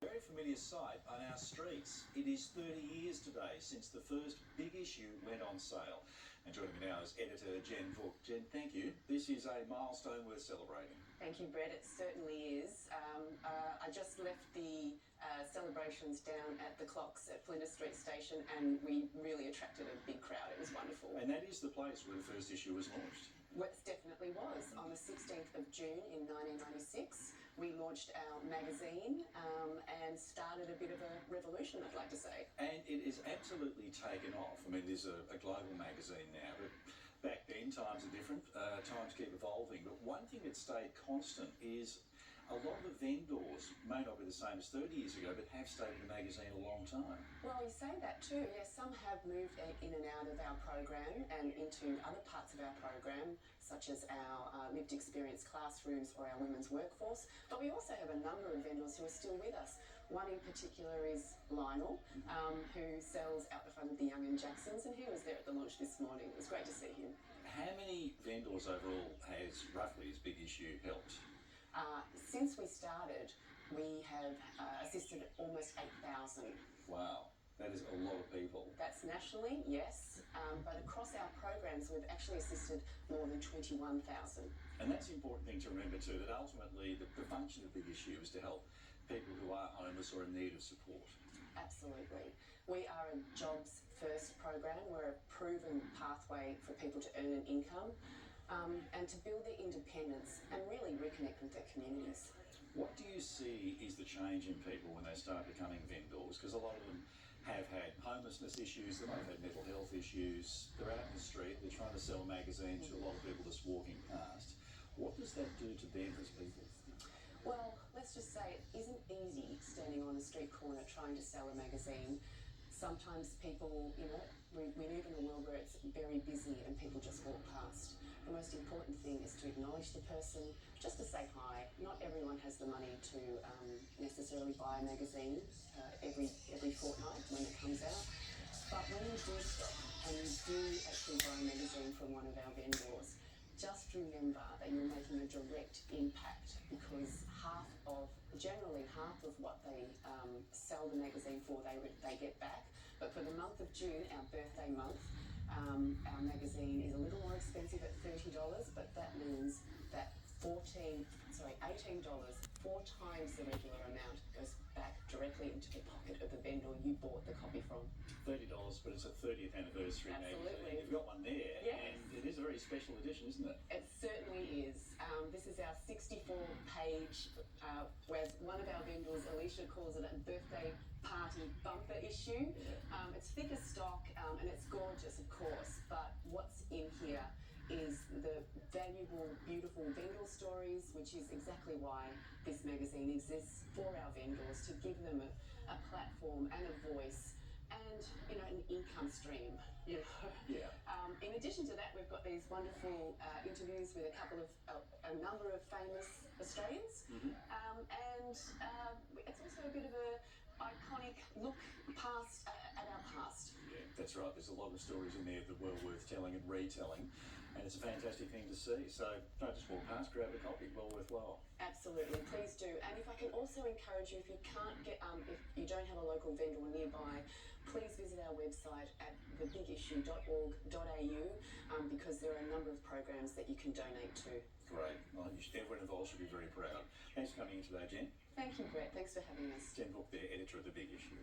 Very familiar sight on our streets. It is 30 years today since the first big issue went on sale. And joining me now is editor Jen Book. Jen, thank you. This is a milestone worth celebrating. Thank you, Brett. It certainly is. I just left the celebrations down at the clocks at Flinders Street Station, and we really attracted a big crowd. It was wonderful. And that is the place where the first issue was launched. Well, it definitely was. On the 16th of June in 1996, we launched our magazine and started a bit of a revolution, I'd like to say. And it is absolutely taken off. I mean, it is a global magazine now, but back then times are different, times keep evolving. But one thing that stayed constant is a lot of the vendors may not be the same as 30 years ago, but have stayed in the magazine a long time. Well, you say that too. Yes, some have moved in and out of our program and into other parts of our program, such as our lived experience classrooms or our women's workforce. But we also have a number of vendors who are still with us. One in particular is Lionel, who sells out the front of the Young and Jacksons, and he was there at the launch this morning. It was great to see him. How many vendors overall has roughly this big issue helped? Since we started, we have assisted almost 8,000. Wow, that is a lot of people. That's nationally, yes, but across our programs we've actually assisted more than 21,000. And that's an important thing to remember too, that ultimately the function of the big issue is to help people who are homeless or in need of support. Absolutely. We are a jobs first program. We're a proven pathway for people to earn an income. And to build their independence and really reconnect with their communities. What do you see is the change in people when they start becoming vendors? Because a lot of them have had homelessness issues, they might have had mental health issues, they're out in the street, they're trying to sell magazines to a lot of people just walking past. What does that do to them as people? Well, let's just say it isn't easy standing on a street corner trying to sell a magazine. Sometimes people, we live in a world where it's very busy and people just walk past. The most important thing is to acknowledge the person, just to say hi. Not everyone has the money to necessarily buy a magazine every fortnight when it comes out. But when you do stop and you do actually buy a magazine from one of our vendors, just remember that you're making a direct impact, because generally half of what they sell the magazine for, they get back. But for the month of June, our birthday month, our magazine is a little more expensive at $30, but that means that $18, 4 times the regular amount, goes back directly into the pocket of the vendor you bought the copy from. $30, but it's a 30th anniversary magazine. You've got one there, yes. And it is a very special edition, isn't it? It certainly is. This is our 64-page, where one of our vendors, Alicia, calls it a birthday party bumper issue. Yeah. It's thick as stock, and it's gorgeous, of course, but what's in here is the valuable, beautiful vendor stories, which is exactly why this magazine exists, for our vendors, to give them a platform and a voice and, an income stream, Yeah. In addition to that, we've got these wonderful interviews with a number of famous Australians, and it's also a bit of a iconic look past at our past. Yeah, that's right. There's a lot of stories in there that are well worth telling and retelling, and it's a fantastic thing to see. So don't just walk past, grab a copy, well worthwhile. Absolutely, please do. And if I can also encourage you, if you can't get, if you don't have a local vendor nearby, please visit our website at thebigissue.org.au, because there are a number of programs that you can donate to. Great. Well, everyone involved should be very proud. Thanks for coming in today, Jen. Thank you, Brett. Thanks for having us. Jen Book there, editor of The Big Issue.